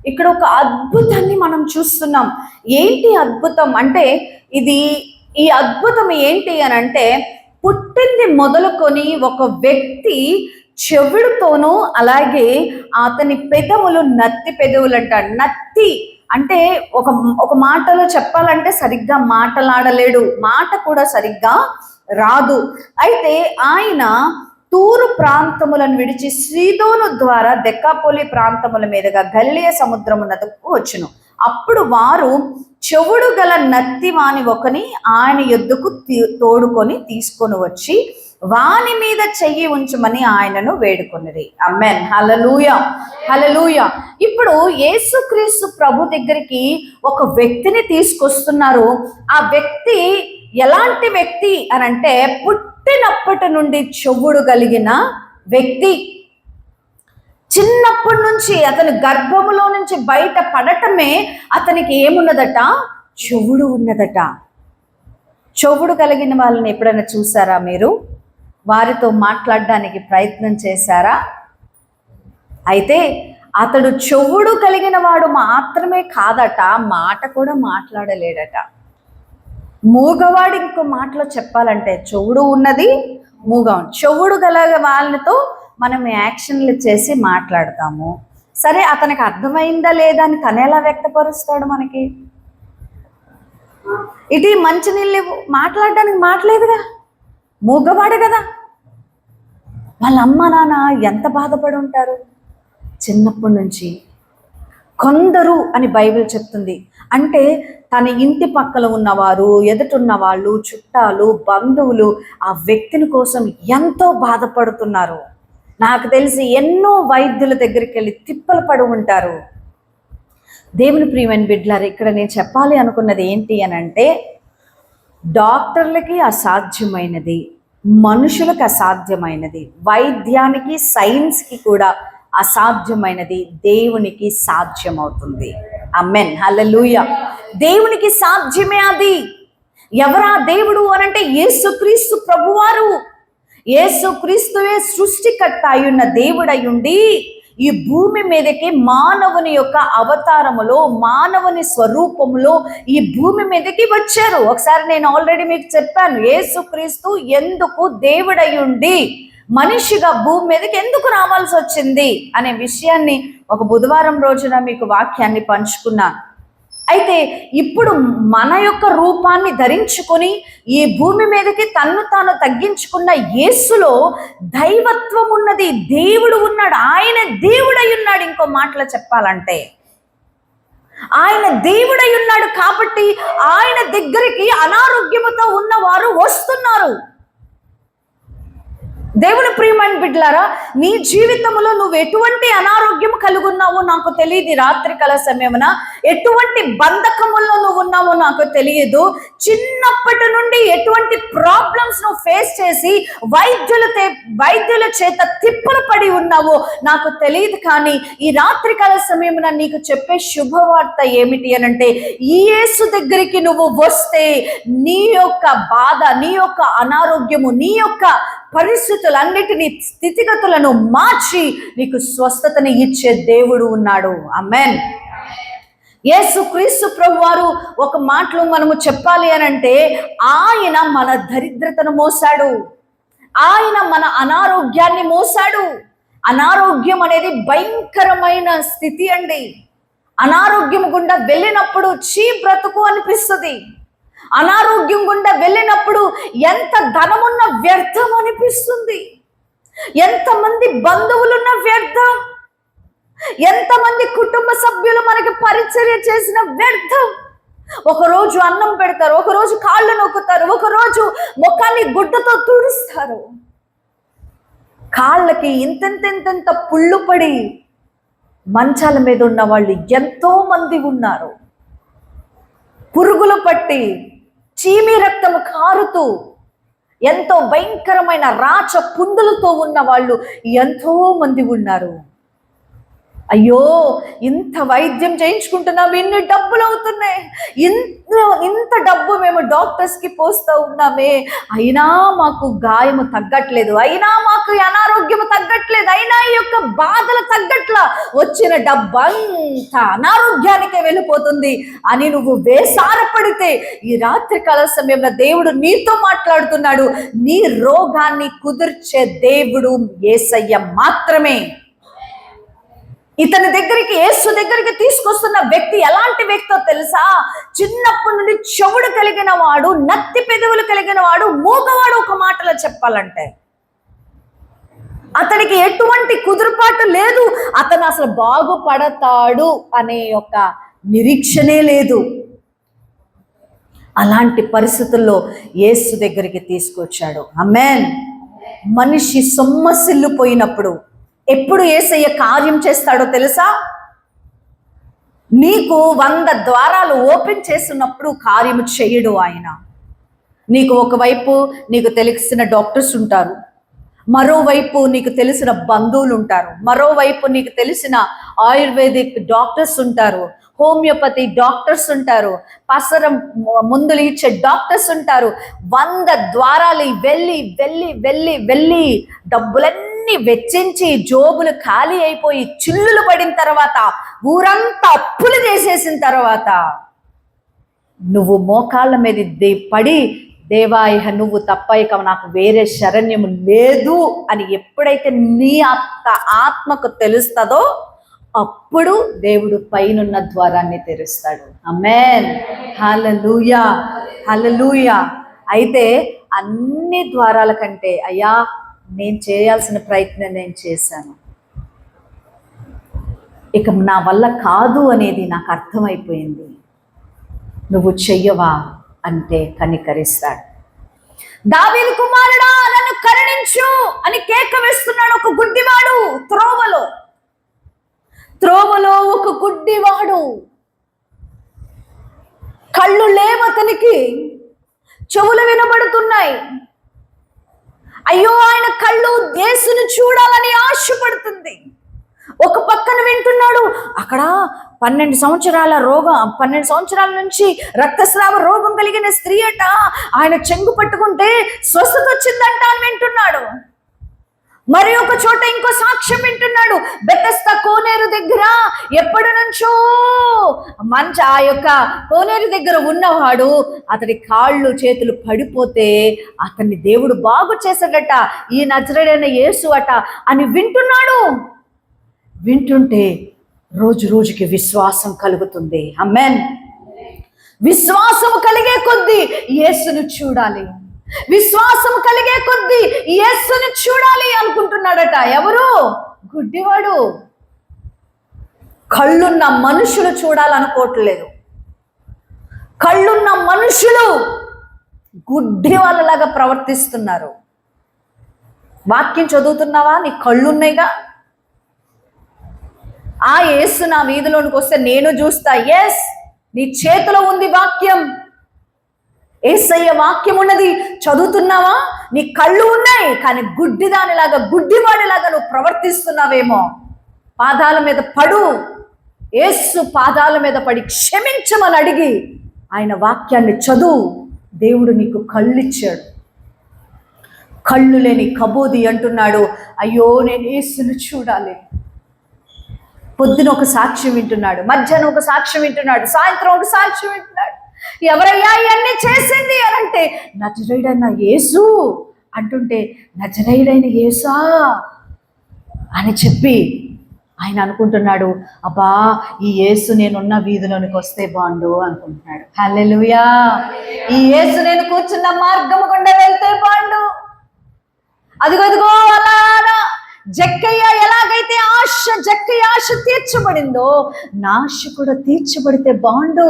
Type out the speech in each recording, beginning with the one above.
ఇక్కడ ఒక అద్భుతాన్ని మనం చూస్తున్నాం. ఏంటి అద్భుతం అంటే, ఈ అద్భుతం ఏంటి అని అంటే, పుట్టింది మొదలుకొని ఒక వ్యక్తి చెవుడుతోనూ, అలాగే అతని పెదవులు నత్తి పెదవులంట. నత్తి అంటే ఒక ఒక మాటలో చెప్పాలంటే సరిగ్గా మాటలాడలేడు, మాట కూడా సరిగ్గా రాదు. అయితే ఆయన తూరు ప్రాంతములను విడిచి సీదోను ద్వారా దెక్కాపోలి ప్రాంతముల మీదుగా గలిలయ సముద్రమునకు వచ్చును. అప్పుడు వారు చెవుడు గల నత్తి వాని ఒకని ఆయన యొద్దకు తోడుకొని తీసుకొని వచ్చి వాని మీద చెయ్యి ఉంచమని ఆయనను వేడుకొనిరి. ఆమేన్. హల్లెలూయా, హల్లెలూయా. ఇప్పుడు యేసుక్రీస్తు ప్రభు దగ్గరికి ఒక వ్యక్తిని తీసుకొస్తున్నారు. ఆ వ్యక్తి ఎలాంటి వ్యక్తి అని అంటే, పుట్టినప్పటి నుండి చెవుడు కలిగిన వ్యక్తి. చిన్నప్పటి నుంచి అతని గర్భములో నుంచి బయట పడటమే అతనికి ఏమున్నదట? చెవుడు ఉన్నదట. చెవుడు కలిగిన వాళ్ళని ఎప్పుడైనా చూసారా మీరు? వారితో మాట్లాడడానికి ప్రయత్నం చేశారా? అయితే అతడు చెవుడు కలిగిన వాడు మాత్రమే కాదట, మాట కూడా మాట్లాడలేడట. మూగవాడు ఇంకో మాటలో చెప్పాలంటే, చెవుడు ఉన్నది, మూగవాడు. చెవుడు గల వాళ్ళతో మనం యాక్షన్లు చేసి మాట్లాడతాము. సరే, అతనికి అర్థమైందా లేదా అని తను ఎలా వ్యక్తపరుస్తాడు మనకి? ఇది మంచినీళ్ళు మాట్లాడడానికి మాట్లేదుగా, మూగవాడు కదా. వాళ్ళ అమ్మ నాన్న ఎంత బాధపడి ఉంటారు చిన్నప్పటి నుంచి. కొందరు అని బైబిల్ చెప్తుంది. అంటే తన ఇంటి పక్కన ఉన్నవారు, ఎదుటున్న వాళ్ళు, చుట్టాలు, బంధువులు ఆ వ్యక్తిని కోసం ఎంతో బాధపడుతున్నారు. నాకు తెలిసి ఎన్నో వైద్యుల దగ్గరికి వెళ్ళి తిప్పలు పడి ఉంటారు. దేవుని ప్రియమైన బిడ్డలారా, ఇక్కడ నేను చెప్పాలి అనుకున్నది ఏంటి అని అంటే, డాక్టర్లకి అసాధ్యమైనది మనుషులకు అసాధ్యమైనది, వైద్యానికి సైన్స్కి కూడా అసాధ్యమైనది దేవునికి సాధ్యమవుతుంది. ఆమేన్. హల్లెలూయా. దేవునికి సాధ్యమే అది. ఎవరా దేవుడు అనంటే యేసుక్రీస్తు ప్రభువారు. యేసుక్రీస్తువే సృష్టికర్త అయ్యున్న దేవుడయ్యుండి ఈ భూమి మీదకి మానవుని యొక్క అవతారములో, మానవుని స్వరూపములో ఈ భూమి మీదకి వచ్చారు. ఒకసారి నేను ఆల్రెడీ మీకు చెప్పాను, యేసుక్రీస్తు ఎందుకు దేవుడయ్యుండి మనిషిగా భూమి మీదకి ఎందుకు రావాల్సి వచ్చింది అనే విషయాన్ని ఒక బుధవారం రోజున మీకు వాక్యాన్ని పంచుకున్నాను. అయితే ఇప్పుడు మన యొక్క రూపాన్ని ధరించుకొని ఈ భూమి మీదకి తన్ను తాను తగ్గించుకున్న యేసులో దైవత్వం ఉన్నది, దేవుడు ఉన్నాడు. ఆయన దేవుడై ఉన్నాడు. ఇంకో మాటలో చెప్పాలంటే ఆయన దేవుడై ఉన్నాడు కాబట్టి ఆయన దగ్గరికి అనారోగ్యముతో ఉన్నవారు వస్తున్నారు. దేవుని ప్రియమైన బిడ్డలారా, నీ జీవితంలో నువ్వు ఎటువంటి అనారోగ్యం కలిగి ఉన్నావో నాకు తెలియదు. రాత్రి కాల సమయమున ఎటువంటి బంధకముల్లో నువ్వు ఉన్నావో నాకు తెలియదు. చిన్నప్పటి నుండి ఎటువంటి ప్రాబ్లమ్స్ నువ్వు ఫేస్ చేసి వైద్యుల చేత తిప్పలు పడి ఉన్నావో నాకు తెలియదు. కానీ ఈ రాత్రి కాల సమయమున నీకు చెప్పే శుభవార్త ఏమిటి అనంటే, ఈ యేసు దగ్గరికి నువ్వు వస్తే నీ యొక్క బాధ, నీ యొక్క అనారోగ్యము, నీ యొక్క పరిస్థితులన్నిటినీ, స్థితిగతులను మార్చి నీకు స్వస్థతని ఇచ్చే దేవుడు ఉన్నాడు. ఆమేన్. యేసుక్రీస్తు ప్రభువారు ఒక మాటలో మనము చెప్పాలి అనంటే, ఆయన మన దరిద్రతను మోసాడు, ఆయన మన అనారోగ్యాన్ని మోసాడు. అనారోగ్యం అనేది భయంకరమైన స్థితి అండి. అనారోగ్యం గుండా వెళ్ళినప్పుడు చీ బ్రతుకు అనిపిస్తుంది. అనారోగ్యం గుండా వెళ్ళినప్పుడు ఎంత ధనమున్న వ్యర్థం అనిపిస్తుంది, ఎంతమంది బంధువులున్న వ్యర్థం, ఎంతమంది కుటుంబ సభ్యులు మనకి పరిచర్య చేసిన వ్యర్థం. ఒకరోజు అన్నం పెడతారు, ఒకరోజు కాళ్ళు నొక్కుతారు, ఒకరోజు ముఖాన్ని గుడ్డతో తుడుస్తారు. కాళ్ళకి ఇంతెంత పుళ్ళు పడి మంచాల మీద ఉన్న వాళ్ళు ఎంతో మంది ఉన్నారు. పురుగులు పట్టి చీమి రక్తము కారుతూ ఎంతో భయంకరమైన రాచ పుండులతో ఉన్న వాళ్ళు ఎంతో మంది ఉన్నారు. అయ్యో ఇంత వైద్యం చేయించుకుంటున్నాం, ఇన్ని డబ్బులు అవుతున్నాయి, ఇంత డబ్బు మేము డాక్టర్స్కి పోస్తూ ఉన్నామే, అయినా మాకు గాయము తగ్గట్లేదు, అయినా మాకు అనారోగ్యము తగ్గట్లేదు, అయినా ఈ యొక్క బాధలు తగ్గట్లా, వచ్చిన డబ్బంతా అనారోగ్యానికే వెళ్ళిపోతుంది అని నువ్వు వేసారపడితే ఈ రాత్రికాల సమయంలో దేవుడు నీతో మాట్లాడుతున్నాడు. నీ రోగాన్ని కుదిర్చే దేవుడు యేసయ్య మాత్రమే. ఇతని దగ్గరికి, యేసు దగ్గరికి తీసుకొస్తున్న వ్యక్తి ఎలాంటి వ్యక్తో తెలుసా? చిన్నప్పటి నుండి చెవుడు కలిగిన వాడు, నత్తి పెదవులు కలిగిన వాడు, మూగవాడు. ఒక మాటలో చెప్పాలంటే అతనికి ఎటువంటి కుదురుపాటు లేదు, అతను అసలు బాగుపడతాడు అనే ఒక నిరీక్షణే లేదు. అలాంటి పరిస్థితుల్లో యేసు దగ్గరికి తీసుకొచ్చాడు. ఆమేన్. మనిషి సొమ్మసిల్లిపోయినప్పుడు ఎప్పుడు యేసయ్య కార్యం చేస్తాడో తెలుసా? నీకు 100 ద్వారాలు ఓపెన్ చేస్తున్నప్పుడు కార్యము చేయడు ఆయన. నీకు ఒకవైపు నీకు తెలిసిన డాక్టర్స్ ఉంటారు, మరోవైపు నీకు తెలిసిన బంధువులు ఉంటారు, మరోవైపు నీకు తెలిసిన ఆయుర్వేదిక్ డాక్టర్స్ ఉంటారు, హోమియోపతి డాక్టర్స్ ఉంటారు, పసరం మందులు ఇచ్చే డాక్టర్స్ ఉంటారు. 100 ద్వారాలు వెళ్ళి వెళ్ళి వెళ్ళి వెళ్ళి డబ్బులన్నీ వెచ్చించి జోబులు ఖాళీ అయిపోయి చిల్లులు పడిన తర్వాత, ఊరంతా అప్పులు చేసేసిన తర్వాత నువ్వు మోకాళ్ళ మీద పడి, దేవా ఇహ నువ్వు తప్ప ఇక నాకు వేరే శరణ్యము లేదు అని ఎప్పుడైతే నీ ఆత్మకు తెలుస్తుందో అప్పుడు దేవుడు పైనున్న ద్వారాన్ని తెరుస్తాడు. ఆమేన్. హల్లెలూయా, హల్లెలూయా. అయితే అన్ని ద్వారాల కంటే అయ్యా నేను చేయాల్సిన ప్రయత్నం నేను చేశాను, ఇక నా వల్ల కాదు అనేది నాకు అర్థమైపోయింది, నువ్వు చెయ్యవా అంటే కనికరిస్తాడు. దావీదు కుమారుడా నన్ను కరుణించు అని కేక వేస్తున్నాడు ఒక గుడ్డివాడు. త్రోవలో ఒక గుడ్డివాడు, కళ్ళు లేవతనికి, చెవులు వినబడుతున్నాయి. అయ్యో ఆయన కళ్ళు యేసును చూడాలని ఆశపడుతుంది. ఒక పక్కన వింటున్నాడు, అక్కడ 12 సంవత్సరాల నుంచి రక్తస్రావ రోగం కలిగిన స్త్రీ అట, ఆయన చెంగు పట్టుకుంటే స్వస్థత వచ్చిందంట అని వింటున్నాడు. మరి ఒక చోట ఇంకో సాక్ష్యం వింటున్నాడు. బెతెస్దా కోనేరు దగ్గర ఎప్పటి నుంచో ఆ యొక్క కోనేరు దగ్గర ఉన్నవాడు, అతడి కాళ్ళు చేతులు పడిపోతే అతన్ని దేవుడు బాగు చేశాడట, ఈ నజరేయుడైన యేసు అట అని వింటున్నాడు. వింటుంటే రోజు రోజుకి విశ్వాసం కలుగుతుంది. ఆమేన్. విశ్వాసం కలిగే కొద్దీ యేసును చూడాలి, విశ్వాసం కలిగే కొద్దీ యేసుని చూడాలి అనుకుంటున్నాడట. ఎవరు? గుడ్డివాడు. కళ్ళున్న మనుషులు చూడాలనుకోవట్లేదు. కళ్ళున్న మనుషులు గుడ్డి వాళ్ళలాగా ప్రవర్తిస్తున్నారు. వాక్యం చదువుతున్నావా? నీ కళ్ళున్నాయిగా. ఆ యేసు నా వీధిలోనికి వస్తే నేను చూస్తా. ఎస్, నీ చేతిలో ఉంది వాక్యం, యేసయ్య వాక్యం ఉన్నది, చదువుతున్నావా? నీ కళ్ళు ఉన్నాయి, కానీ గుడ్డిదానిలాగా, గుడ్డివాడిలాగా నువ్వు ప్రవర్తిస్తున్నావేమో. పాదాల మీద పడు, యేసు పాదాల మీద పడి క్షమించమని అడిగి ఆయన వాక్యాన్ని చదువు. దేవుడు నీకు కళ్ళు ఇచ్చాడు. కళ్ళు లేని కబోది అంటున్నాడు, అయ్యో నేను యేసును చూడాలి. పొద్దున ఒక సాక్ష్యం వింటున్నాడు, మధ్యాహ్నం ఒక సాక్ష్యం వింటున్నాడు, సాయంత్రం ఒక సాక్ష్యం వింటున్నాడు. ఎవరయ్యా ఇవన్నీ చేసింది అని అంటే, నజరేయుడైన యేసు అంటుంటే, నజరేయుడైన యేసా అని చెప్పి ఆయన అనుకుంటున్నాడు, అబ్బా ఈ యేసు నేనున్న వీధిలోనికి వస్తే బాగుండు అనుకుంటున్నాడు. హల్లెలూయా. ఈ యేసు నేను కూర్చున్న మార్గము గుండా వెళ్తే బాగుండు. అదిగో అలా జక్కయ్య ఎలాగైతే జక్కయ్య ఆశ తీర్చబడిందో, నా ఆశ కూడా తీర్చబడితే బాగుండు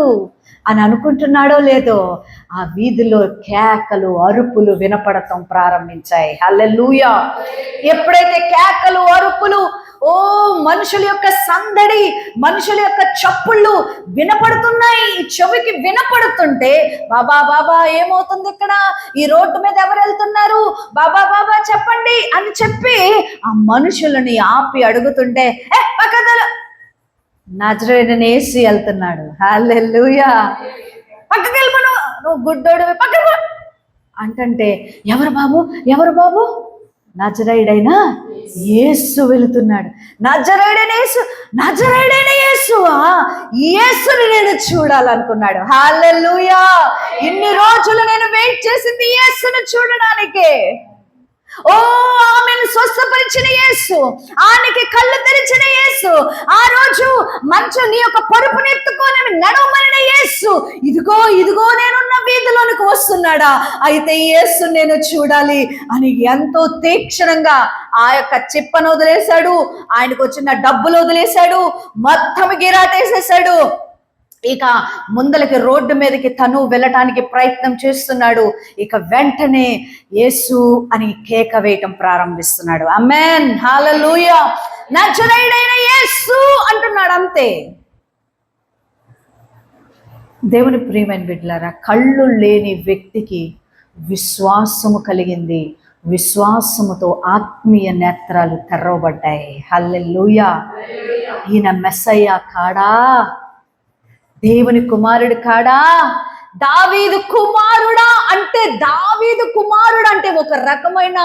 అని అనుకుంటున్నాడో లేదో, ఆ వీధిలో కేకలు అరుపులు వినపడటం ప్రారంభించాయి. హల్లెలూయా. ఎప్పుడైతే కేకలు అరుపులు, మనుషుల యొక్క సందడి, మనుషుల యొక్క చప్పుళ్ళు వినపడుతున్నాయి, చెవికి వినపడుతుంటే, బాబా బాబా ఏమవుతుంది ఇక్కడ, ఈ రోడ్డు మీద ఎవరు వెళ్తున్నారు, బాబా బాబా చెప్పండి అని చెప్పి ఆ మనుషులని ఆపి అడుగుతుంటే, పక్కదల నజరేయుడైన యేసు వెళ్తున్నాడు. హల్లెలూయా. పక్కకి వెళ్ళిపోను, నువ్వు గుడ్డోడు పక్కకు అంటే ఎవరు బాబు, ఎవరు బాబు? నజరేయుడైన యేసు వెళుతున్నాడు. నజరేయుడైన యేసు, నజరేయుడైన యేసువా, యేసుని నేను చూడాలనుకున్నాడు. హల్లెలూయా. ఇన్ని రోజులు నేను వెయిట్ చేసింది యేసుని చూడడానికే. ఓ, ఆమెను స్వస్థపరిచిన యేసు, ఆమెకి కళ్ళు తెరిచిన యేసు, ఆ రోజు మంచు నీ యొక్క పరుపుని ఎత్తుకొని నడవమనిన యేసు, ఇదిగో ఇదిగో నేనున్న వీధిలోనికి వస్తున్నాడా, అయితే యేసు నేను చూడాలి అని ఎంతో తీక్షణంగా ఆ యొక్క చిప్పను వదిలేశాడు, ఆయనకు వచ్చిన డబ్బులు వదిలేశాడు, మొత్తం గిరాటేసేసాడు. ఇక ముందలకి రోడ్డు మీదకి తను వెళ్ళటానికి ప్రయత్నం చేస్తున్నాడు. ఇక వెంటనే యేసు అని కేక వేయటం ప్రారంభిస్తున్నాడు. ఆమేన్, హల్లెలూయా. నజరేయుడైన యేసు అంటున్నాడు, అంతే. దేవుని ప్రియమైన బిడ్డలారా, కళ్ళు లేని వ్యక్తికి విశ్వాసము కలిగింది. విశ్వాసముతో ఆత్మీయ నేత్రాలు తెరవబడ్డాయి. హల్లెలూయా. ఈయన మెస్సయ్య కాడా, దేవుని కుమారుడు కాడా, దావీదు కుమారుడా అంటే, దావీదు కుమారుడు అంటే ఒక రకమైన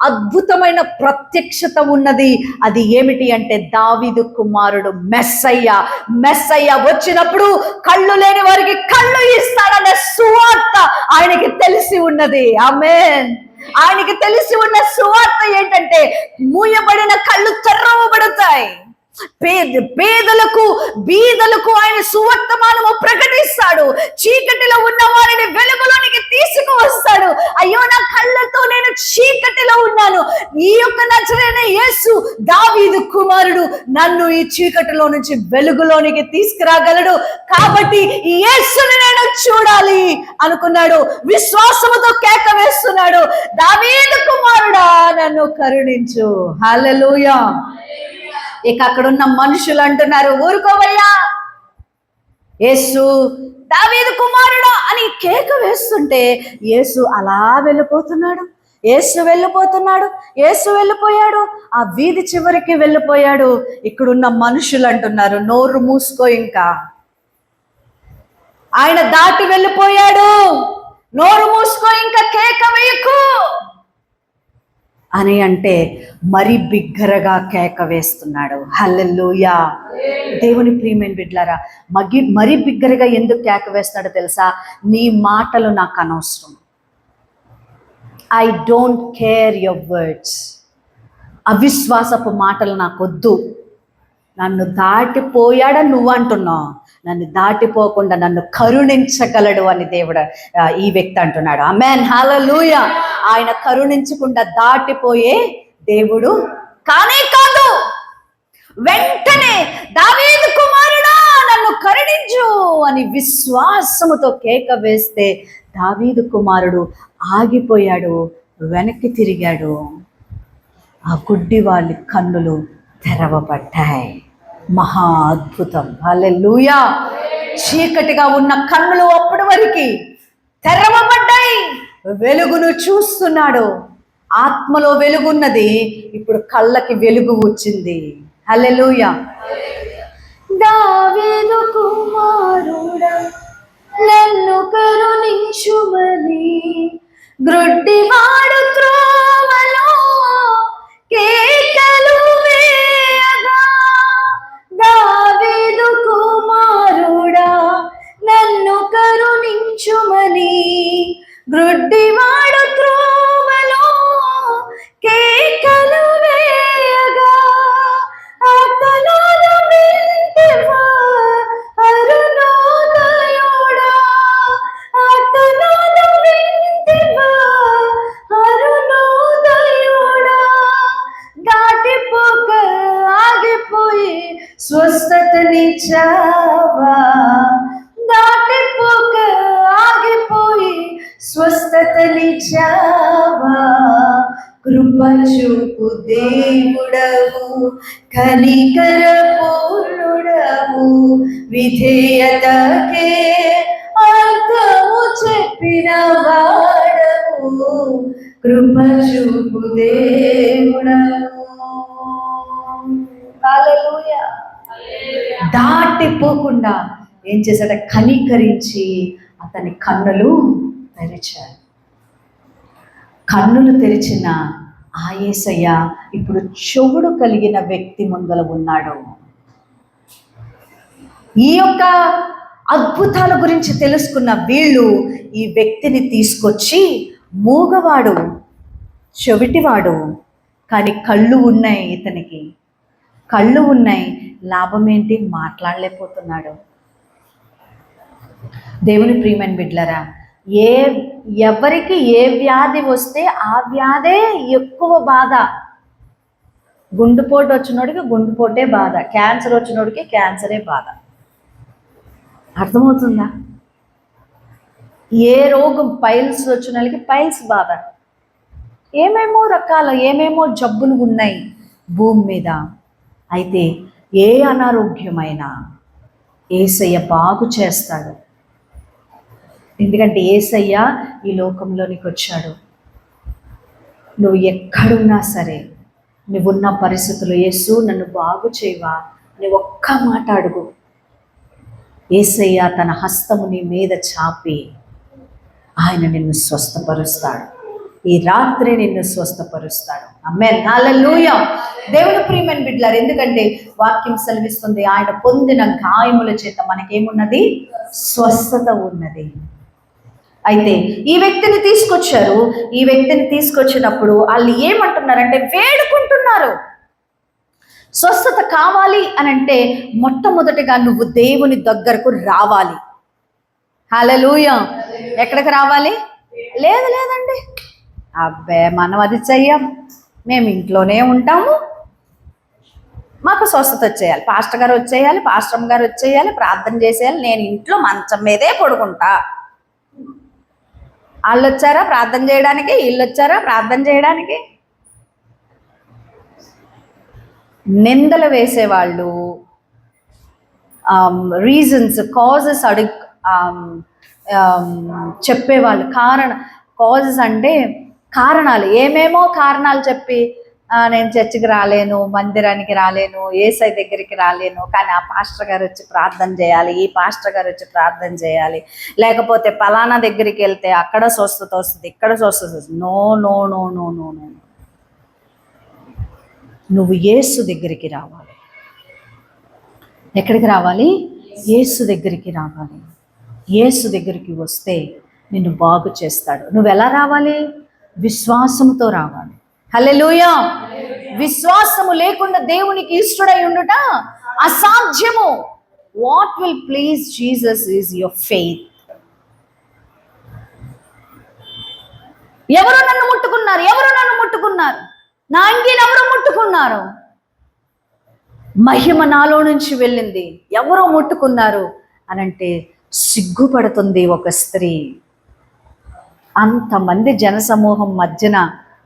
అద్భుతమైన ప్రత్యక్షత ఉన్నది. అది ఏమిటి అంటే దావీదు కుమారుడు మెస్సయ్య. మెస్సయ్య వచ్చినప్పుడు కళ్ళు లేని వారికి కళ్ళు ఇస్తాడనే సువార్త ఆయనకి తెలిసి ఉన్నది. ఆమేన్. ఆయనకి తెలిసి ఉన్న సువార్త ఏంటంటే మూయబడిన కళ్ళు తెరవబడతాయి. పేదలకు బీదలకు ఆయన సువర్తమానము ప్రకటిస్తాడు. చీకటిలో ఉన్న వారిని వెలుగులోనికి తీసుకువస్తాడు. అయ్యో, నా కళ్ళతో నేను చీకటిలో ఉన్నాను, ఈ యొక్క నజరేయుడైన యేసు దావీదు కుమారుడు నన్ను ఈ చీకటిలో నుంచి వెలుగులోనికి తీసుకురాగలడు, కాబట్టి ఈ యేసుని నేను చూడాలి అనుకున్నాడు. విశ్వాసముతో కేక వేస్తున్నాడు, దావీదు కుమారుడా నన్ను కరుణించు. హల్లెలూయా. ఇక అక్కడున్న మనుషులు అంటున్నారు, ఊరుకోవయ్యా, యేసు దావీదు కుమారుడు అని కేక వేస్తుంటే యేసు అలా వెళ్ళిపోతున్నాడు. యేసు వెళ్ళిపోతున్నాడు, యేసు వెళ్ళిపోయాడు, ఆ వీధి చివరికి వెళ్ళిపోయాడు. ఇక్కడున్న మనుషులు అంటున్నారు, నోరు మూసుకో, ఇంకా ఆయన దాటి వెళ్ళిపోయాడు, నోరు మూసుకో, ఇంకా కేక వేయకు అని అంటే మరి బిగ్గరగా కేక వేస్తున్నాడు. హల్లెలూయా. దేవుని ప్రియమైన బిడ్డలారా, మరి బిగ్గరగా ఎందుకు కేక వేస్తాడో తెలుసా? నీ మాటలు నాకు అనవసరం. I don't care your words. అవిశ్వాసపు మాటలు నాకొద్దు. నన్ను దాటిపోయాడని నువ్వు అంటున్నావు, నన్ను దాటిపోకుండా నన్ను కరుణించగలడు అని దేవుడు, ఈ వ్యక్తి అంటున్నాడు. ఆమేన్, హల్లెలూయా. ఆయన కరుణించకుండా దాటిపోయే దేవుడు కానే కాదు. వెంటనే దావీదు కుమారుడా నన్ను కరుణించు అని విశ్వాసముతో కేక వేస్తే దావీదు కుమారుడు ఆగిపోయాడు, వెనక్కి తిరిగాడు. ఆ గుడ్డి వాళ్ళ కన్నులు తెరవబడ్డాయి. మహా అద్భుతం. హల్లెలూయా. చీకటిగా ఉన్న కన్నులు అప్పటి వరకు తెరవబడ్డాయి, వెలుగును చూస్తున్నాడు. ఆత్మలో వెలుగున్నది, ఇప్పుడు కళ్ళకి వెలుగు వచ్చింది. హల్లెలూయా. దావీదు కుమారుడా నన్ను కరుణించుమని గ్రుడ్డివాడు త్రోవలో కేకలు వేయగా, దావీదు కుమారుడా నన్ను కరుణించుమని గ్రుడ్డివాడు త్రోవలో కేకలు వేయగా, ఆర్తనాదం వింటివా అరుణోదయుడా, ఆర్తనాదం వింటివా అరుణోదయుడా, దాటిపోక ఆగిపోయి స్వస్థతనిచ్చావా, దాటిపోక ఆగిపోయి స్వస్థతనిచ్చావా, కృప చూపు దేవుడవు, కనికర పూర్ణుడవు, విధేయతకే అర్థము చెప్పిన వాడవు, కృప చూపు దేవుడవు. హల్లెలూయా. పడిపోకుండా ఏం చేశాడ, కనికరించి అతని కన్నులు తెరిచాడు. కన్నులు తెరిచిన ఆ యేసయ్య ఇప్పుడు చెవుడు కలిగిన వ్యక్తి ముందర ఉన్నాడు. ఈ యొక్క అద్భుతాల గురించి తెలుసుకున్న వీళ్ళు ఈ వ్యక్తిని తీసుకొచ్చి, మూగవాడు, చెవిటివాడు, కానీ కళ్ళు ఉన్నాయి, ఇతనికి కళ్ళు ఉన్నాయి, లాభం ఏంటి, మాట్లాడలేకపోతున్నాడు. దేవుని ప్రియమైన బిడ్డలారా, ఎవరికి ఏ వ్యాధి వస్తే ఆ వ్యాధే ఎక్కువ బాధ. గుండెపోటు వచ్చినోడికి గుండెపోటే బాధ, క్యాన్సర్ వచ్చినోడికి క్యాన్సరే బాధ. అర్థమవుతుందా? ఏ రోగం, పైల్స్ వచ్చిన వాళ్ళకి పైల్స్ బాధ. ఏమేమో జబ్బులు ఉన్నాయి భూమి మీద. అయితే ఏ అనారోగ్యమైనా యేసయ్య బాగు చేస్తాడు. ఎందుకంటే యేసయ్య ఈ లోకంలోనికి వచ్చాడు. నువ్వు ఎక్కడున్నా సరే, నువ్వున్న పరిస్థితుల్లో యేసు నన్ను బాగు చేయవా అని ఒక్క మాట అడుగు. యేసయ్య తన హస్తము నీ మీద చాపి ఆయన నిన్ను స్వస్థపరుస్తాడు. ఈ రాత్రి నిన్ను స్వస్థపరుస్తాడు. ఆమేన్, హల్లెలూయా. దేవుని ప్రియమైన బిడ్డలారా, ఎందుకంటే వాక్యం సెలవిస్తుంది, ఆయన పొందిన గాయముల చేత మనకేమున్నది, స్వస్థత ఉన్నది. అయితే ఈ వ్యక్తిని తీసుకొచ్చారు. ఈ వ్యక్తిని తీసుకొచ్చినప్పుడు వాళ్ళు ఏమంటున్నారంటే, వేడుకుంటున్నారు. స్వస్థత కావాలి అని అంటే మొట్టమొదటిగా నువ్వు దేవుని దగ్గరకు రావాలి. హల్లెలూయా. ఎక్కడికి రావాలి? లేదండి, అబ్బే మనం అది చెయ్యం, మేము ఇంట్లోనే ఉంటాము, మాకు స్వస్థత వచ్చేయాలి, పాస్టర్ గారు వచ్చేయాలి, పాస్టర్ గారు వచ్చేయాలి, ప్రార్థన చేసేయాలి, నేను ఇంట్లో మంచం మీదే పడుకుంటా. వాళ్ళు వచ్చారా ప్రార్థన చేయడానికి, వీళ్ళు వచ్చారా ప్రార్థన చేయడానికి? నిందలు వేసేవాళ్ళు, రీజన్స్, కాజెస్ చెప్పేవాళ్ళు. కాజెస్ అంటే కారణాలు, ఏమేమో కారణాలు చెప్పి, నేను చర్చికి రాలేను, మందిరానికి రాలేను, యేసయ్య దగ్గరికి రాలేను, కానీ ఆ పాస్టర్ గారు వచ్చి ప్రార్థన చేయాలి, ఈ పాస్టర్ గారు వచ్చి ప్రార్థన చేయాలి, లేకపోతే పలానా దగ్గరికి వెళ్తే అక్కడ స్వస్థత వస్తుంది, ఇక్కడ స్వస్థత వస్తుంది. No no no no no no నువ్వు యేసు దగ్గరికి రావాలి. ఎక్కడికి రావాలి? యేసు దగ్గరికి రావాలి. యేసు దగ్గరికి వస్తే నిన్ను బాగు చేస్తాడు. నువ్వు ఎలా రావాలి? విశ్వాసంతో రావాలి. హల్లెలూయా. విశ్వాసము లేకుండా దేవునికి ఇష్టడై ఉండుట అసాధ్యము. What will please Jesus is your faith. ఎవరు నన్ను ముట్టుకున్నారు? నా అంగీని ఎవరు ముట్టుకున్నారు? మహిమ నాలో నుంచి వెళ్ళింది. ఎవరో ముట్టుకున్నారు అనంటే సిగ్గుపడుతుంది ఒక స్త్రీ. అంతమంది జనసమూహం మధ్యన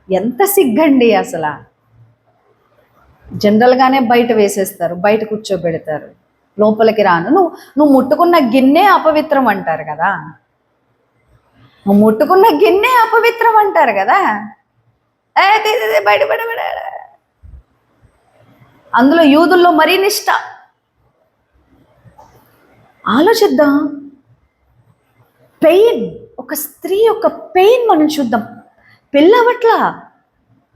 ఎంత సిగ్గండి అసలు. జనరల్గానే బయట వేసేస్తారు, బయట కూర్చోబెడతారు, లోపలికి రాను. నువ్వు ముట్టుకున్న గిన్నె అపవిత్రం అంటారు కదా, నువ్వు ముట్టుకున్న గిన్నె అపవిత్రం అంటారు కదా. బయట అందులో యూదుల్లో మరీ నిష్ట. ఆలోచిద్దాం. పెయిన్, ఒక స్త్రీ యొక్క పెయిన్ మనం చూద్దాం. పెళ్ళవట్లా.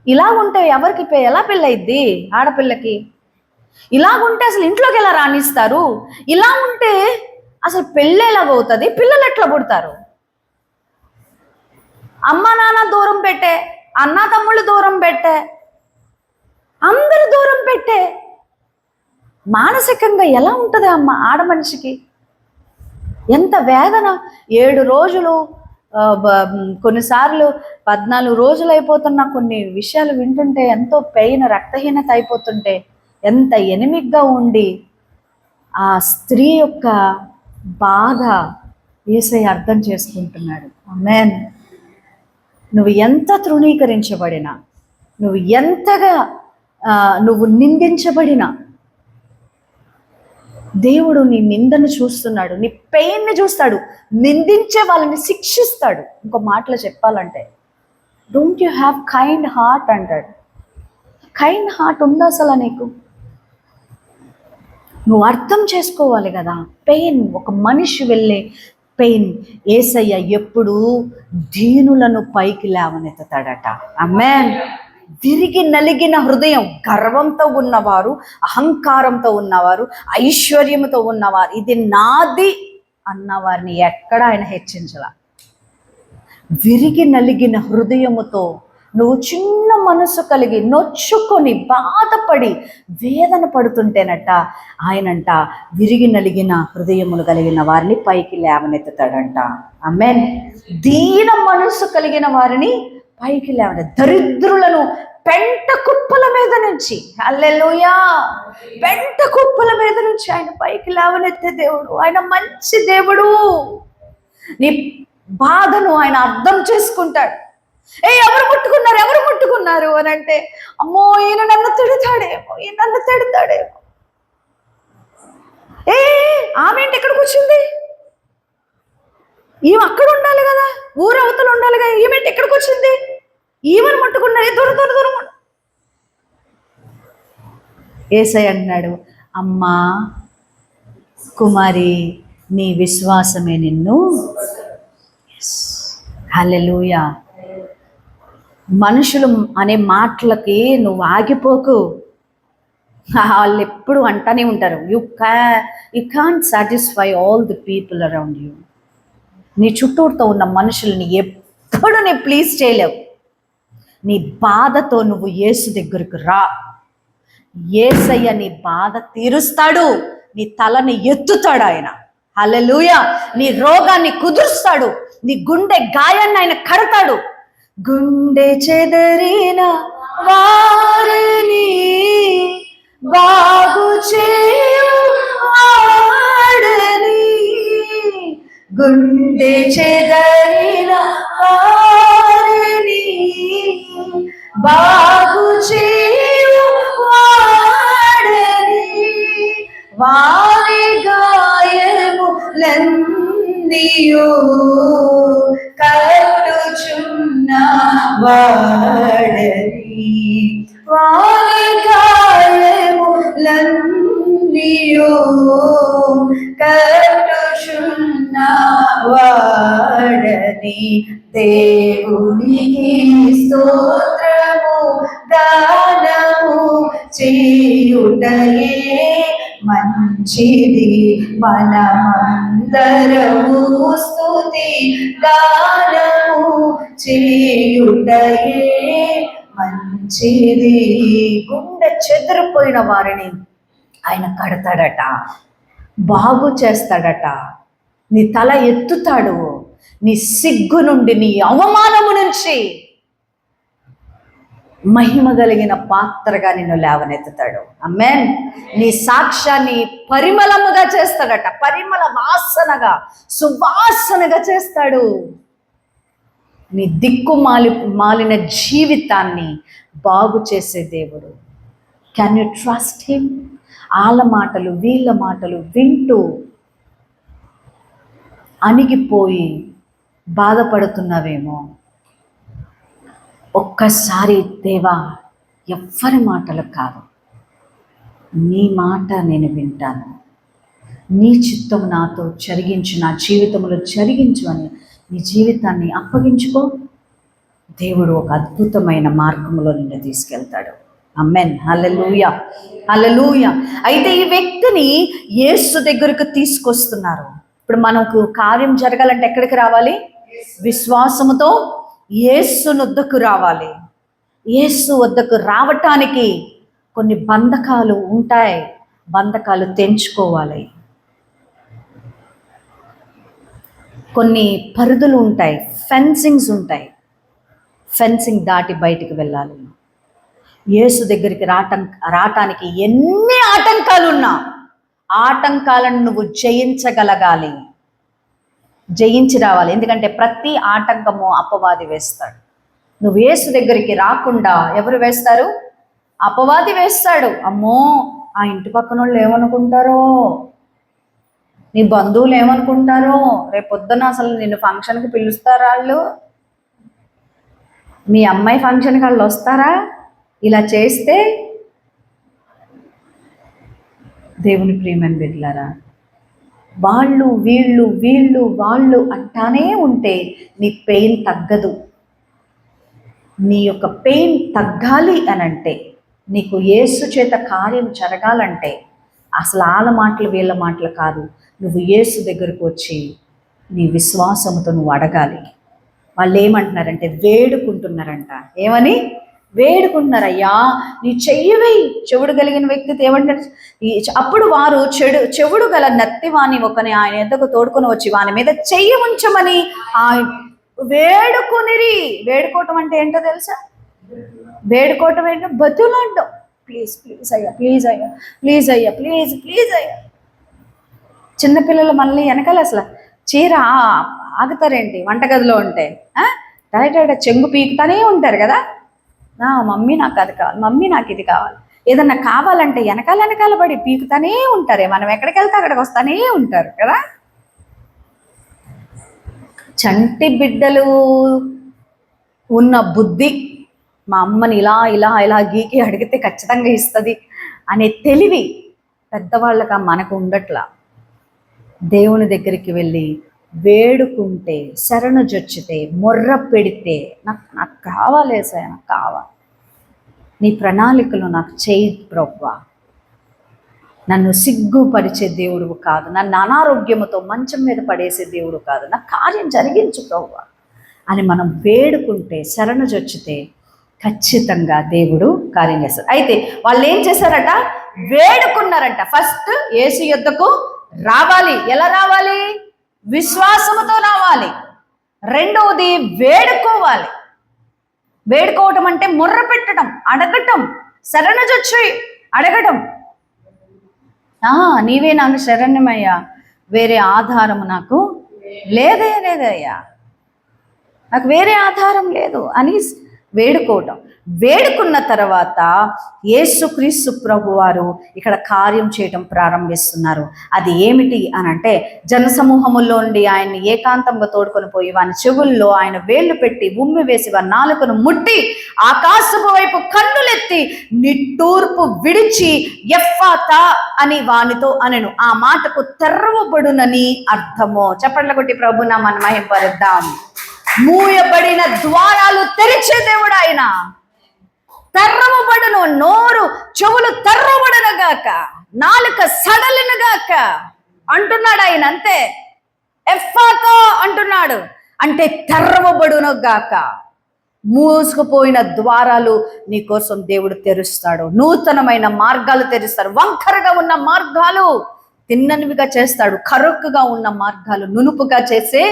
ఇలాగుంటే ఎవరికి ఎలా పెళ్ళయిద్ది? ఆడపిల్లకి ఇలాగుంటే అసలు ఇంట్లోకి ఎలా రాణిస్తారు? ఇలా ఉంటే అసలు పెళ్ళి ఎలాగవుతుంది? పిల్లలు ఎట్లా పుడతారు? అమ్మ నాన్న దూరం పెట్టే, అన్న తమ్ముళ్ళు దూరం పెట్టే, అందరు దూరం పెట్టే. మానసికంగా ఎలా ఉంటుంది ఆడ మనిషికి? ఎంత వేదన. 7 రోజులు, కొన్నిసార్లు 14 రోజులు అయిపోతున్న కొన్ని విషయాలు వింటుంటే ఎంతో పెయిన్, రక్తహీనత అయిపోతుంటే ఎంత ఎనిమిగ్గా ఉండి ఆ స్త్రీ యొక్క బాధ యేసయ్య అర్థం చేసుకుంటున్నాడు. ఆమేన్. నువ్వు ఎంత తృణీకరించబడినా, నువ్వు ఎంతగా నువ్వు నిందించబడినా, దేవుడు నీ నిందను చూస్తున్నాడు, నీ పెయిన్ని చూస్తాడు, నిందించే వాళ్ళని శిక్షిస్తాడు. ఇంకో మాటలో చెప్పాలంటే, don't you have kind heart అంటాడు. కైండ్ హార్ట్ ఉందా అసలు నీకు? నువ్వు అర్థం చేసుకోవాలి కదా. పెయిన్, ఒక మనిషి వెళ్ళే పెయిన్. యేసయ్య ఎప్పుడు దీనులను పైకి లేవనెత్తుతాడట. ఆమేన్. విరిగి నలిగిన హృదయం, గర్వంతో ఉన్నవారు, అహంకారంతో ఉన్నవారు, ఐశ్వర్యంతో ఉన్నవారు, ఇది నాది అన్నవారిని ఎక్కడ ఆయన హెచ్చించాల. విరిగి నలిగిన హృదయముతో నువ్వు చిన్న మనసు కలిగి నొచ్చుకొని బాధపడి వేదన పడుతుంటేనట ఆయనంట విరిగి నలిగిన హృదయములు కలిగిన వారిని పైకి లేవనెత్తుతాడంట. ఆమేన్. దీన మనసు కలిగిన వారిని పైకి లేవనె, దరిద్రులను పెంట కుప్పల మీద నుంచి, హల్లెలూయా, పెంట కుప్పల మీద నుంచి ఆయన పైకి లేవనెత్తే దేవుడు. ఆయన మంచి దేవుడు. నీ బాధను ఆయన అర్థం చేసుకుంటాడు. ఎవరు ముట్టుకున్నారు అని అంటే, అమ్మో ఈయన నన్ను తిడతాడేమో, ఈయన నన్ను తిడతాడేమో. ఆమె ఏంటి ఎక్కడికి వచ్చింది? ఈమె అక్కడ ఉండాలి కదా, ఊరవతలు ఉండాలి కదా, ఈమెంటి ఎక్కడికి వచ్చింది? ఈమెను ముట్టుకున్నారు, దూరం. యేసయ్య అంటున్నాడు, అమ్మా కుమారి, నీ విశ్వాసమే నిన్ను. హల్లెలూయా. మనుషులు అనే మాటలకి నువ్వు ఆగిపోకు. వాళ్ళు ఎప్పుడు అంటానే ఉంటారు, you can't satisfy all the people around you. నీ చుట్టూతో ఉన్న మనుషుల్ని ఎప్పుడు నీ ప్లీజ్ చేయలేవు. నీ బాధతో నువ్వు యేసు దగ్గరకు రా. యేసయ్య నీ బాధ తీరుస్తాడు, నీ తలని ఎత్తుతాడు ఆయన. హల్లెలూయా. నీ రోగాన్ని కుదురుస్తాడు, నీ గుండె గాయాన్ని ఆయన కడతాడు. గుండె చెదరిన వారిని బాగు చేయు వాడని, గుండె చెదరిన వారిని బాగు చేయు వాడని, వారి గాయములన్నీయు కట్టుచున్న వాడని, వారి గాయములన్నీయు కట్టుచున్న వాడని. దేవునికి స్తోత్రము గానము చేయుటయే మంచిది, మనమందరము స్తుతి గానము చేయుటయే మంచిది. గుండె చెదిరిపోయిన వారిని ఆయన కడతాడట, బాగు చేస్తాడట, నీ తల ఎత్తుతాడు, నీ సిగ్గు నుండి, నీ అవమానము నుంచి మహిమ కలిగిన పాత్రగా నిన్ను లేవనెత్తుతాడు. ఆమేన్. నీ సాక్ష్యాన్ని పరిమళముగా చేస్తాడట, పరిమళ వాసనగా, సువాసనగా చేస్తాడు. నీ మాలిన జీవితాన్ని బాగు చేసే దేవుడు. Can you trust him? వాళ్ళ మాటలు వీళ్ళ మాటలు వింటూ అణిగిపోయి బాధపడుతున్నావేమో. ఒక్కసారి దేవా, ఎవ్వరి మాటలు కాదు, నీ మాట నేను వింటాను, నీ చిత్తం నాతో జరిగించు, నా జీవితంలో జరిగించు అని నీ జీవితాన్ని అప్పగించుకో. దేవుడు ఒక అద్భుతమైన మార్గంలో నిన్ను తీసుకెళ్తాడు. ఆమేన్. హల్లెలూయా, హల్లెలూయా. అయితే ఈ వ్యక్తిని యేసు దగ్గరకు తీసుకొస్తున్నారు. ఇప్పుడు మనకు కార్యం జరగాలంటే ఎక్కడికి రావాలి? విశ్వాసముతో యేసు వద్దకు రావాలి. యేసు వద్దకు రావటానికి కొన్ని బంధకాలు ఉంటాయి, బంధకాలు తెంచుకోవాలి. కొన్ని పరిధులు ఉంటాయి, ఫెన్సింగ్స్ ఉంటాయి, ఫెన్సింగ్ దాటి బయటికి వెళ్ళాలి. యేసు దగ్గరికి రావటానికి ఎన్ని ఆటంకాలున్నా ఆటంకాలను నువ్వు జయించగలగాలి, జయించి రావాలి. ఎందుకంటే ప్రతి ఆటంకము అపవాది వేస్తాడు. నువ్వు యేసు దగ్గరికి రాకుండా ఎవరు వేస్తారు? అపవాది వేస్తాడు. అమ్మో, ఆ ఇంటి పక్కన వాళ్ళు ఏమనుకుంటారో, నీ బంధువులు ఏమనుకుంటారో, రేపొద్దున అసలు నిన్ను ఫంక్షన్కి పిలుస్తారా వాళ్ళు, మీ అమ్మాయి ఫంక్షన్కి వాళ్ళు వస్తారా ఇలా చేస్తే? దేవుని ప్రియమైన బిడ్డలారా, వాళ్ళు వీళ్ళు వీళ్ళు వాళ్ళు అంటానే ఉంటే నీ పెయిన్ తగ్గదు. నీ యొక్క పెయిన్ తగ్గాలి అని అంటే, నీకు యేసు చేత కార్యం జరగాలంటే అసలు వాళ్ళ మాటలు వీళ్ళ మాటలు కాదు, నువ్వు యేసు దగ్గరకు వచ్చి నీ విశ్వాసంతో నువ్వు అడగాలి. వాళ్ళు ఏమంటున్నారంటే వేడుకుంటున్నారంట. ఏమని వేడుకుంటున్నారయ్యా నీ చెయ్యవై. చెవుడు కలిగిన వ్యక్తితో ఏమంటారు? అప్పుడు వారు చెవుడు గల నత్తివాణి ఒకని ఆయన ఎద్దకు తోడుకొని వచ్చి వాని మీద చెయ్యి ఉంచమని ఆయన వేడుకొనిరి. వేడుకోవటం అంటే ఏంటో తెలుసా? వేడుకోవటం ఏంటో బతులాడడం. ప్లీజ్ ప్లీజ్ అయ్యా, ప్లీజ్ అయ్యా, ప్లీజ్ అయ్యా, ప్లీజ్ ప్లీజ్ అయ్యా. చిన్నపిల్లలు మళ్ళీ వెనకాల అసలు చీర ఆగుతారేంటి వంటగదిలో ఉంటే? డైరెక్ట్ చెంగు పీకుతానే ఉంటారు కదా. మమ్మీ నాకు అది కావాలి, మమ్మీ నాకు ఇది కావాలి. ఏదన్నా కావాలంటే వెనకాల పడి పీకుతానే ఉంటారే. మనం ఎక్కడికి వెళ్తే అక్కడికి వస్తానే ఉంటారు కదా. చంటి బిడ్డలు ఉన్న బుద్ధి, మా అమ్మని ఇలా ఇలా ఇలా గీకి అడిగితే ఖచ్చితంగా ఇస్తుంది అనే తెలివి పెద్దవాళ్ళగా మనకు ఉండట్లా. దేవుని దగ్గరికి వెళ్ళి వేడుకుంటే, శరణు జొచ్చితే, మొర్ర పెడితే, నాకు కావాలి ఏసయ్య, నాకు కావాలి, నీ ప్రణాళికలు నాకు చేయి ప్రభువా, నన్ను సిగ్గుపరిచే దేవుడు కాదు, నన్ను అనారోగ్యముతో మంచం మీద పడేసే దేవుడు కాదు, నాకు కార్యం జరిగించు ప్రభువా అని మనం వేడుకుంటే, శరణు జొచ్చితే ఖచ్చితంగా దేవుడు కార్యం చేస్తాడు. అయితే వాళ్ళు ఏం చేశారట? వేడుకున్నారట. ఫస్ట్ యేసు యొద్దకు రావాలి. ఎలా రావాలి? విశ్వాసముతో రావాలి. రెండవది వేడుకోవాలి. వేడుకోవటం అంటే మొర్ర పెట్టడం, అడగటం, శరణుజొచ్చి అడగటం. నీవే నాకు శరణ్యమయ్యా, వేరే ఆధారము నాకు లేదయ్యా, నాకు వేరే ఆధారం లేదు అని వేడుకోవటం. వేడుకున్న తర్వాత యేసుక్రీస్తు ప్రభు వారు ఇక్కడ కార్యం చేయటం ప్రారంభిస్తున్నారు. అది ఏమిటి అని అంటే, జనసమూహములో నుండి ఆయన్ని ఏకాంతంగా తోడుకొని పోయి వాని చెవుల్లో ఆయన వేళ్లు పెట్టి ఉమ్మి వేసి వారి నాలుకను ముట్టి ఆకాశపు వైపు కన్నులెత్తి నిట్టూర్పు విడిచి ఎఫ్ఫాతా అని వానితో అనెను. ఆ మాటకు తెరవబడునని అర్థము. చప్పట్ల కొట్టి ప్రభు నామమును మహిమపరుద్దాం. మూయబడిన ద్వారాలు తెరిచే దేవుడు ఆయన. తెరవబడును, నోరు చెవులు తెరవబడునుగాక, నాలుక సడలినగాక అంటున్నాడు ఆయన. అంతే, ఎఫ్ఫాతా అంటున్నాడు అంటే తెరవబడునుగాక. మూసుకుపోయిన ద్వారాలు నీ కోసం దేవుడు తెరుస్తాడు. నూతనమైన మార్గాలు తెరుస్తాడు. వంకరగా ఉన్న మార్గాలు తిన్ననివిగా చేస్తాడు. కరుక్కుగా ఉన్న మార్గాలు నునుపుగా చేసే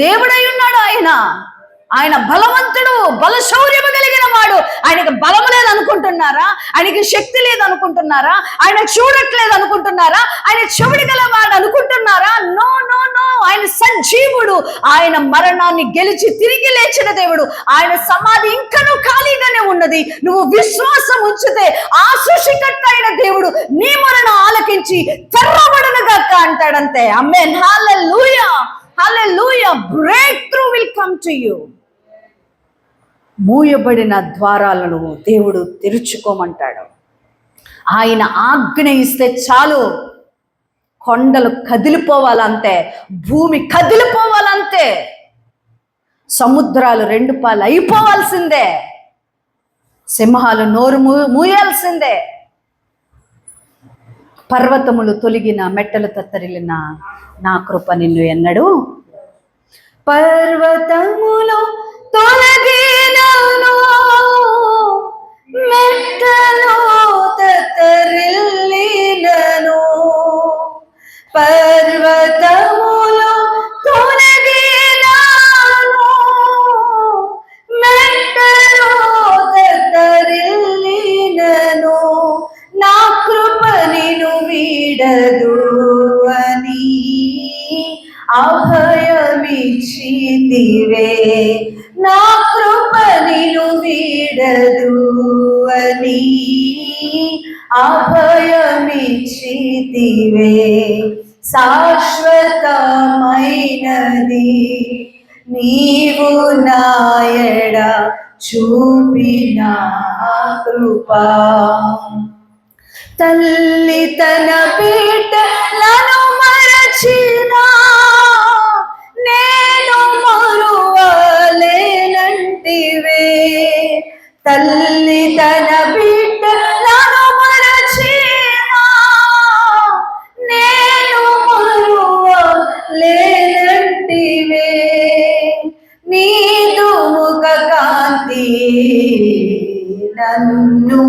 దేవుడై ఉన్నాడు ఆయన. ఆయన బలవంతుడు, బలశౌర్యము కలిగిన వాడు. ఆయనకి బలం లేదనుకుంటున్నారా? ఆయనకి శక్తి లేదనుకుంటున్నారా? ఆయన చూడట్లేదు అనుకుంటున్నారా? ఆయన చెవుడు గలవాడు అనుకుంటున్నారా? నో నో నో, ఆయన సజీవుడు. ఆయన మరణాన్ని గెలిచి తిరిగి లేచిన దేవుడు. ఆయన సమాధి ఇంకనూ ఖాళీగానే ఉన్నది. నువ్వు విశ్వాసం ఉంచితే ఆ సృష్టికర్త అయిన దేవుడు నీ మరణం ఆలకించి తెరవబడునుగాక అంటాడంతే. ఆమేన్, హల్లెలూయా, హల్లెలూయా. Breakthrough will come to you. మూయబడిన ద్వారాలను దేవుడు తెరుచుకోమంటాడు. ఆయన ఆజ్ఞ ఇస్తే చాలు, కొండలు కదిలిపోవాలంతే, భూమి కదిలిపోవాలంతే, సముద్రాలు రెండు పాలు అయిపోవాల్సిందే, సింహాలు నోరు మూయాల్సిందే, పర్వతములు తొలగిన, మెట్టలు తత్తరిల్లిన నా కృప నిన్ను ఎన్నడు. పర్వతములు తొలగినను, మెట్టలు తత్తరిల్లినను, పర్వతములు తొలగినను, మెట్టలు తత్తరిల్లినను, నా కృప నిన్ను వీడదు అని అభయమిచ్చితివే, నా కృప నిన్ను వీడదు అని అభయమిచ్చితివే. శాశ్వతమైనది నీవు నాయడ చూపిన కృప, తల్లి తన బిడ్డలను మరచినా నేను మరువలేనంటివే. తల్లి తన బిడ్డలను మరచినా నేను మరువలేనంటివే. నీదు ముఖ కాంతి నన్ను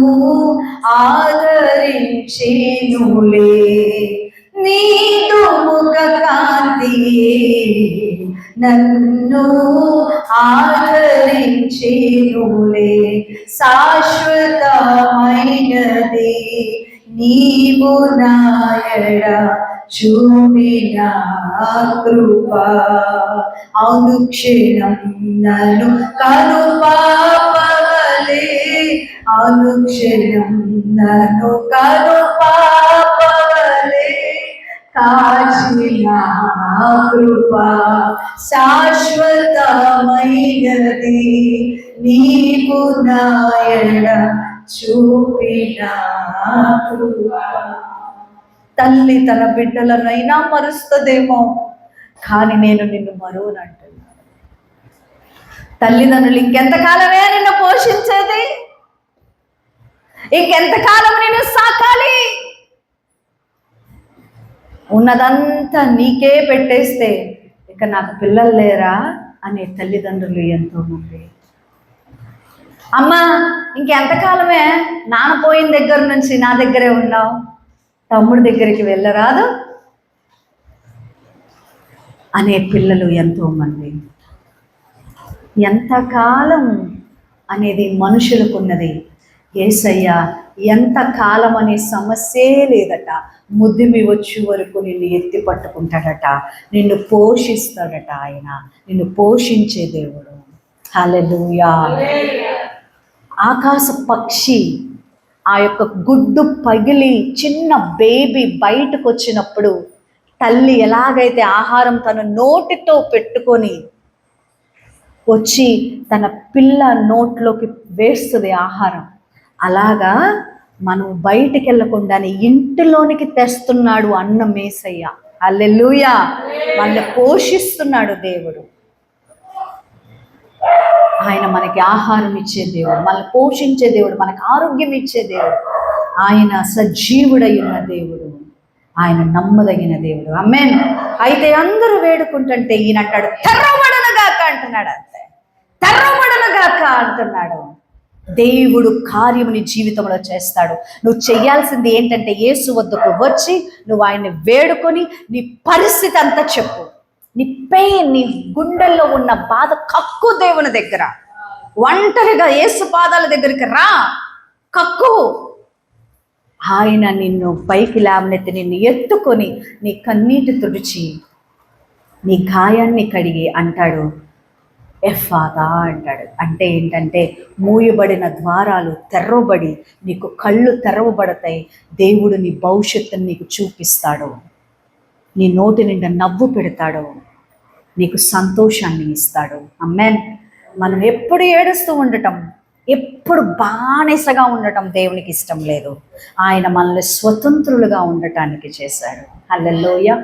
ఆదరించేనులే. నీదు ముఖ కాంతి నన్ను ఆదరించేనులే. శాశ్వతమైనది నీవు నాయడ చూపిన కృప. అనుక్షణం నన్ను కనుపాపవలే. అనుక్షణం నన్ను కనుపాపవలే కాచిన కృప. శాశ్వతమైనది నీవు నాయడ చూపిన కృప. తల్లి తన బిడ్డలనైనా మరుస్తుందేమో, కానీ నేను నిన్ను మరువనంటున్నాను. తల్లిదండ్రులు ఇంకెంతకాలమే నిన్ను పోషించేది, ఇంకెంతకాలం నిన్ను సాకాలి? ఉన్నదంతా నీకే పెట్టేస్తే ఇక నాకు పిల్లలు లేరా అనే తల్లిదండ్రులు ఎంతోమంది. అమ్మా ఇంకెంతకాలమే, నాన్న పోయిన దగ్గర నుంచి నా దగ్గరే ఉన్నావు, తమ్ముడి దగ్గరికి వెళ్ళరాదు అనే పిల్లలు ఎంతోమంది. ఎంతకాలం అనేది మనుషులకు ఉన్నది. యేసయ్య ఎంతకాలం అనే సమస్యే లేదట. ముద్దిమి వచ్చే వరకు నిన్ను ఎత్తి పట్టుకుంటాడట, నిన్ను పోషిస్తాడట. ఆయన నిన్ను పోషించే దేవుడు. హల్లెలూయా. ఆకాశ పక్షి ఆ యొక్క గుడ్డు పగిలి చిన్న బేబీ బయటకు వచ్చినప్పుడు తల్లి ఎలాగైతే ఆహారం తన నోటితో పెట్టుకొని వచ్చి తన పిల్ల నోట్లోకి వేస్తుంది ఆహారం, అలాగా మనం బయటికి వెళ్ళకుండానే ఇంటిలోనికి తెస్తున్నాడు అన్నం యేసయ్య. హల్లెలూయా. మనల్ని పోషిస్తున్నాడు దేవుడు. ఆయన మనకి ఆహారం ఇచ్చే దేవుడు, మనల్ని పోషించే దేవుడు, మనకు ఆరోగ్యం ఇచ్చే దేవుడు. ఆయన సజీవుడై ఉన్న దేవుడు, ఆయన నమ్మదగిన దేవుడు. ఆమేన్. అయితే అందరూ వేడుకుంటుంటే ఈయన అంటాడు తెరవబడునుగాక అంటున్నాడు. అంతే, తెరవబడునుగాక అంటున్నాడు. దేవుడు కార్యము నీ జీవితంలో చేస్తాడు. నువ్వు చెయ్యాల్సింది ఏంటంటే యేసు వద్దకు వచ్చి నువ్వు ఆయన్ని వేడుకొని నీ పరిస్థితి అంతా చెప్పు. నీ పెయిన్, నీ గుండెల్లో ఉన్న బాధ కక్కు దేవుని దగ్గర. ఒంటరిగా యేసు పాదాల దగ్గరికి రా, కక్కు. ఆయన నిన్ను పైకి లేవనెత్తి నిన్ను ఎత్తుకొని నీ కన్నీటి తుడిచి నీ గాయాన్ని కడిగి అంటాడు ఎఫాదా అంటాడు. అంటే ఏంటంటే మూయబడిన ద్వారాలు తెరవబడి నీకు కళ్ళు తెరవబడతాయి. దేవుడు నీ భవిష్యత్తుని నీకు చూపిస్తాడు, నీ నోటి నిండా నవ్వు పెడతాడు, నీకు సంతోషాన్ని ఇస్తాడు. ఆమేన్. మనం ఎప్పుడు ఏడుస్తూ ఉండటం, ఎప్పుడు బానిసగా ఉండటం దేవునికి ఇష్టం లేదు. ఆయన మనల్ని స్వతంత్రులుగా ఉండటానికి చేశాడు. హల్లెలూయా.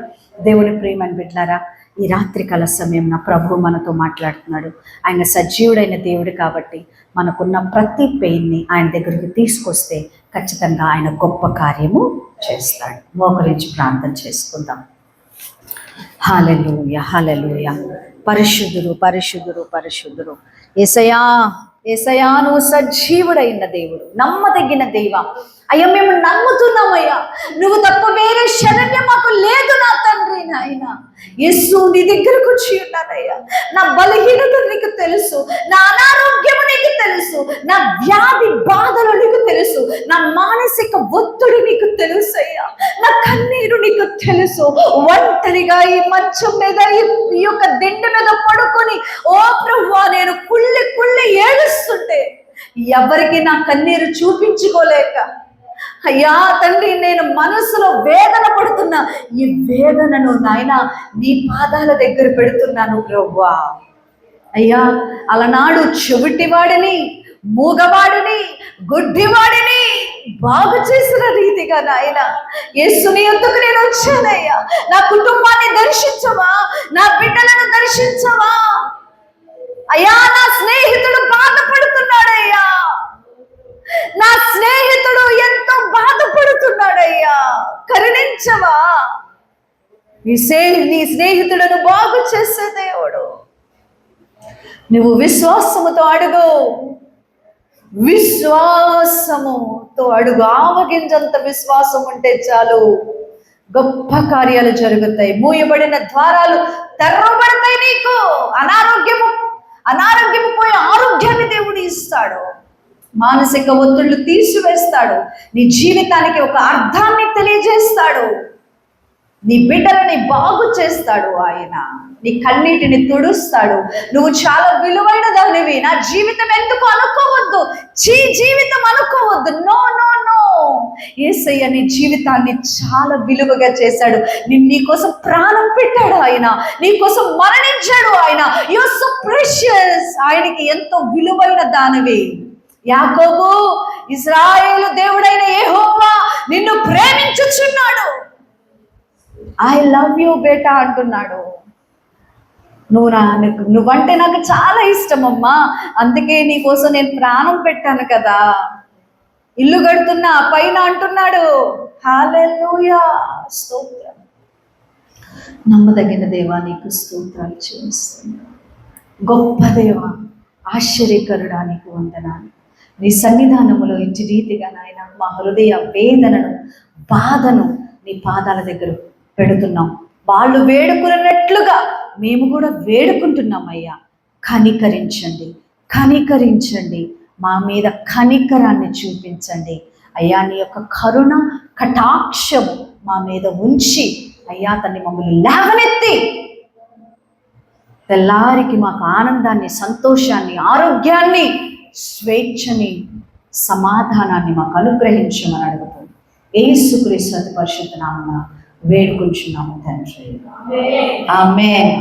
దేవుని ప్రియమైన బిడ్డలారా, ఈ రాత్రికాల సమయం నా ప్రభువు మనతో మాట్లాడుతున్నాడు. ఆయన సజీవుడైన దేవుడు కాబట్టి మనకున్న ప్రతి పెయిన్ని ఆయన దగ్గరికి తీసుకొస్తే ఖచ్చితంగా ఆయన గొప్ప కార్యము చేస్తాడు. మోకరించి ప్రార్థన చేసుకుందాం. హల్లెలూయా, హల్లెలూయా. పరిశుద్ధుడు, పరిశుద్ధుడు, పరిశుద్ధుడు. యేసయ్యా, యేసయ్యా నువ్వు సజీవుడైన దేవుడు, నమ్మదగిన దైవ. అయ్యా మేము నమ్ముతున్నామయ్యా, నువ్వు తప్ప వేరే శరణ్యం మాకు లేదు నా తండ్రి. నాయన యేసు నీ దగ్గరకు వచ్చి ఉన్నానయ్యా. నా బలహీనత నీకు తెలుసు, నా అనారోగ్యము నీకు తెలుసు, నా వ్యాధి బాధలు నీకు తెలుసు, నా మానసిక ఒత్తిడి నీకు తెలుసు అయ్యా, నా కన్నీరు నీకు తెలుసు. ఒంటరిగా ఈ మంచం మీద ఈ యొక్క దిండు మీద పడుకొని ఓ ప్రభువా నేను కుళ్ళి కుళ్ళి ఏడుస్తుంటే ఎవరికి నా కన్నీరు చూపించుకోలేక అయ్యా తండ్రి నేను మనసులో వేదన పడుతున్నా, ఈ వేదనను నాయన నీ పాదాల దగ్గర పెడుతున్నాను ప్రభువా. అయ్యా అలనాడు చెవిటివాడిని మూగవాడిని, గుడ్డివాడిని బాగు చేసిన రీతిగా నాయన యేసుని యొద్దకు నేను వచ్చానయ్యా. నా కుటుంబాన్ని దర్శించవా, నా బిడ్డలను దర్శించవా అయ్యా. నా స్నేహితుడు బాధపడుతున్నాడయ్యా, నా స్నేహితుడు ఎంతో బాధపడుతున్నాడయ్యా, కరుణించవా. నీ స్నేహితుడను బాగు చేసే దేవుడు. నువ్వు విశ్వాసముతో అడుగు, విశ్వాసముతో అడుగు. ఆవగింజంత విశ్వాసం ఉంటే చాలు, గొప్ప కార్యాలు జరుగుతాయి. మూయబడిన ద్వారాలు తెరవబడతాయి. నీకు అనారోగ్యము పోయి ఆరోగ్యాన్ని దేవుడు ఇస్తాడు. మానసిక ఒత్తిళ్లు తీసివేస్తాడు. నీ జీవితానికి ఒక అర్థాన్ని తెలియజేస్తాడు. నీ బిడ్డలని బాగు చేస్తాడు ఆయన. నీ కన్నీటిని తుడుస్తాడు. నువ్వు చాలా విలువైన దానివి, నా జీవితం ఎందుకు అనుకోవద్దు, జీవితం అనుకోవద్దు. నో నో నో, యేసయ్య నీ జీవితాన్ని చాలా విలువగా చేశాడు. నీ కోసం ప్రాణం పెట్టాడు ఆయన, నీ కోసం మరణించాడు ఆయన. You are so precious. ఆయనకి ఎంతో విలువైన దానివి. యాకోబు, ఇశ్రాయేలు దేవుడైన యెహోవా నిన్ను ప్రేమించుచున్నాడు. ఐ లవ్ యూ బేటా అంటున్నాడు. నువ్వంటే నాకు చాలా ఇష్టం అమ్మా, అందుకే నీ కోసం నేను ప్రాణం పెట్టాను కదా. ఇల్లు కడుతున్నా పైన అంటున్నాడు. హల్లెలూయా, స్తోత్రం. నమ్మదగిన దేవా నీకు స్తోత్రాలు చేస్తున్నా. గొప్ప దేవా, ఆశ్చర్యకరుడా నీకు వందనాలు. నీ సన్నిధానములో ఇచ్చి రీతిగా నాయన మా హృదయ వేదనను, బాధను నీ పాదాల దగ్గర పెడుతున్నాం. వాళ్ళు వేడుకున్నట్లుగా మేము కూడా వేడుకుంటున్నాం అయ్యా. కనికరించండి, కనికరించండి, మా మీద కనికరాన్ని చూపించండి అయ్యా. నీ యొక్క కరుణ కటాక్షం మా మీద ఉంచి అయ్యా తన్ని మమ్మల్ని లేవనెత్తి తెల్లారికి మాకు ఆనందాన్ని, సంతోషాన్ని, ఆరోగ్యాన్ని, స్వేచ్ఛని, సమాధానాన్ని మాకు అనుగ్రహించమని అడుగుతాం. యేసుక్రీస్తు పరిశుద్ధ నామమున వేడుకుంటున్నాము తండ్రి. ఆమేన్.